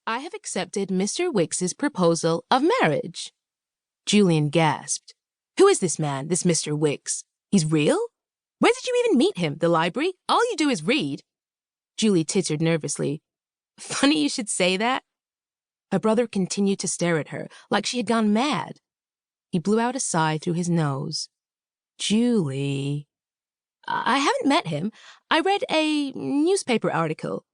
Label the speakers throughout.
Speaker 1: I have accepted Mr. Wickes's proposal of marriage. Julian gasped. Who is this man, this Mr. Wickes? He's real? Where did you even meet him? The library? All you do is read. Julie tittered nervously. Funny you should say that. Her brother continued to stare at her, like she had gone mad. He blew out a sigh through his nose. Julie. I haven't met him. I read a newspaper article.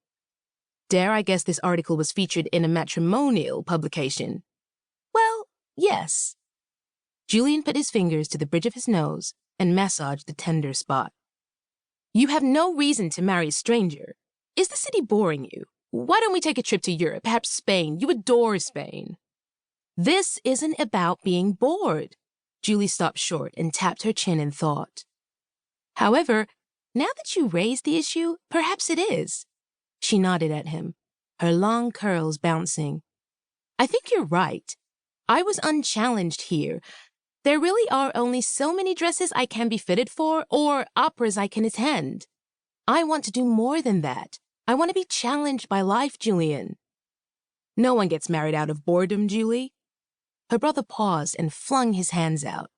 Speaker 1: Dare I guess this article was featured in a matrimonial publication? Well, yes. Julian put his fingers to the bridge of his nose and massaged the tender spot. You have no reason to marry a stranger. Is the city boring you? Why don't we take a trip to Europe, perhaps Spain? You adore Spain. This isn't about being bored. Julie stopped short and tapped her chin in thought. However, now that you raise the issue, perhaps it is. She nodded at him, her long curls bouncing. I think you're right. I was unchallenged here. There really are only so many dresses I can be fitted for or operas I can attend. I want to do more than that. I want to be challenged by life, Julian. No one gets married out of boredom, Julie. Her brother paused and flung his hands out.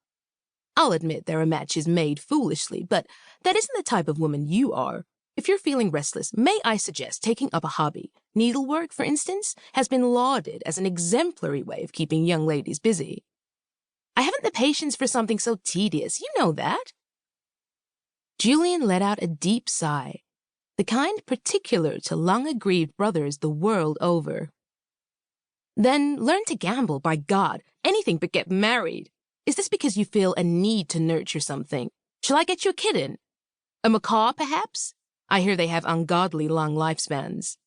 Speaker 1: I'll admit there are matches made foolishly, but that isn't the type of woman you are. If you're feeling restless, may I suggest taking up a hobby? Needlework, for instance, has been lauded as an exemplary way of keeping young ladies busy. I haven't the patience for something so tedious, you know that. Julian let out a deep sigh, the kind particular to long-aggrieved brothers the world over. Then learn to gamble, by God, anything but get married. Is this because you feel a need to nurture something? Shall I get you a kitten? A macaw, perhaps? I hear they have ungodly long lifespans.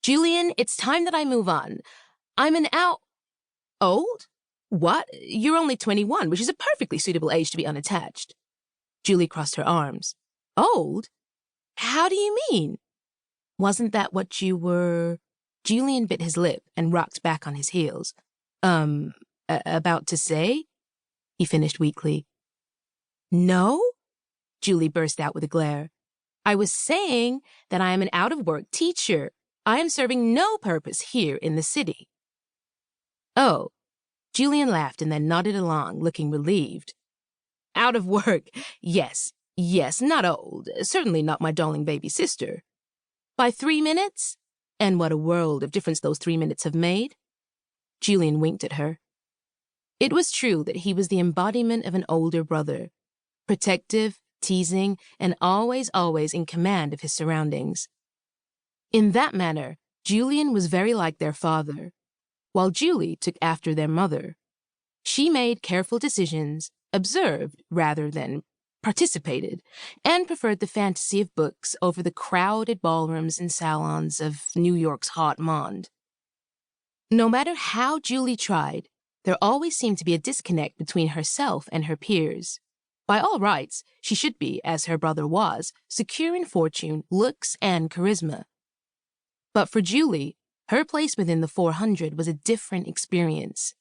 Speaker 1: Julian, it's time that I move on. I'm an Old? What? You're only 21, which is a perfectly suitable age to be unattached. Julie crossed her arms. Old? How do you mean? Wasn't that what you were... Julian bit his lip and rocked back on his heels. About to say? He finished weakly. No? Julie burst out with a glare. I was saying that I am an out-of-work teacher. I am serving no purpose here in the city. Oh. Julian laughed and then nodded along, looking relieved. Out of work. Yes, not old. Certainly not my darling baby sister. By 3 minutes? And what a world of difference those 3 minutes have made. Julian winked at her. It was true that he was the embodiment of an older brother, protective, teasing, and always in command of his surroundings. In that manner, Julian was very like their father, while Julie took after their mother. She made careful decisions, observed rather than participated, and preferred the fantasy of books over the crowded ballrooms and salons of New York's hot monde. No matter how Julie tried, there always seemed to be a disconnect between herself and her peers. By all rights, she should be, as her brother was, secure in fortune, looks, and charisma. But for Julie, her place within the 400 was a different experience.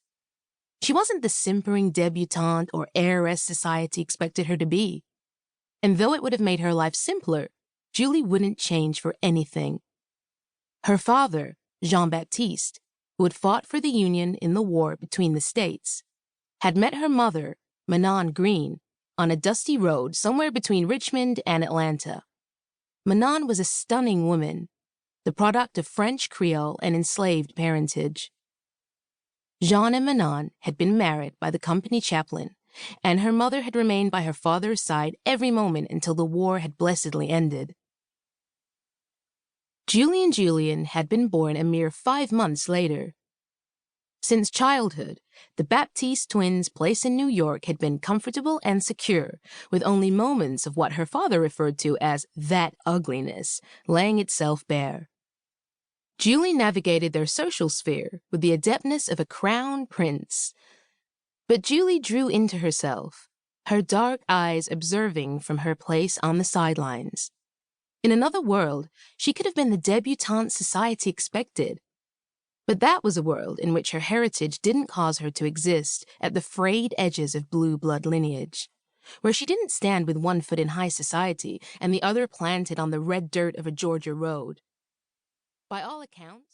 Speaker 1: She wasn't the simpering debutante or heiress society expected her to be. And though it would have made her life simpler, Julie wouldn't change for anything. Her father, Jean Baptiste, who had fought for the Union in the war between the states, had met her mother, Manon Green, on a dusty road somewhere between Richmond and Atlanta. Manon was a stunning woman, the product of French Creole and enslaved parentage. Jean and Manon had been married by the company chaplain, and her mother had remained by her father's side every moment until the war had blessedly ended. Julian had been born a mere 5 months later. Since childhood, the Baptiste twins' place in New York had been comfortable and secure, with only moments of what her father referred to as that ugliness laying itself bare. Julie navigated their social sphere with the adeptness of a crown prince. But Julie drew into herself, her dark eyes observing from her place on the sidelines. In another world, she could have been the debutante society expected. But that was a world in which her heritage didn't cause her to exist at the frayed edges of blue blood lineage, where she didn't stand with one foot in high society and the other planted on the red dirt of a Georgia road. By all accounts,